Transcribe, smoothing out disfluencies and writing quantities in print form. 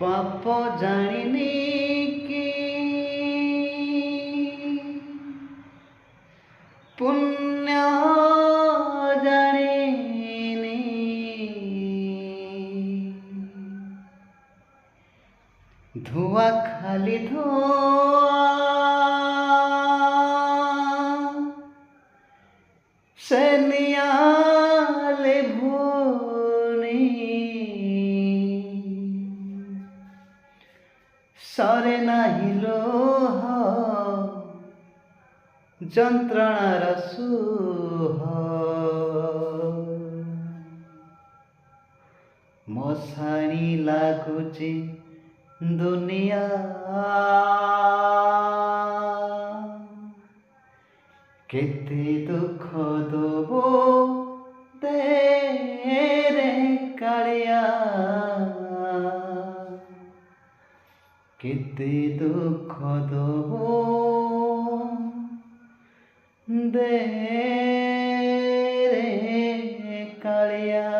पाप जानिनी कि पुण्य जानिनी, धुआ खाली धुआ से नियाले भूनी, सरे नाही लोह ଯନ୍ତ୍ରଣାର ସୁହ, ମଶାଣି ଲାଗୁଛି ଦୁନିଆ, କେତେ ଦୁଃଖ ଦବ ତେରେ କାଳିଆ, କେତେ ଦୁଃଖ ଦବ दे रे कालिया।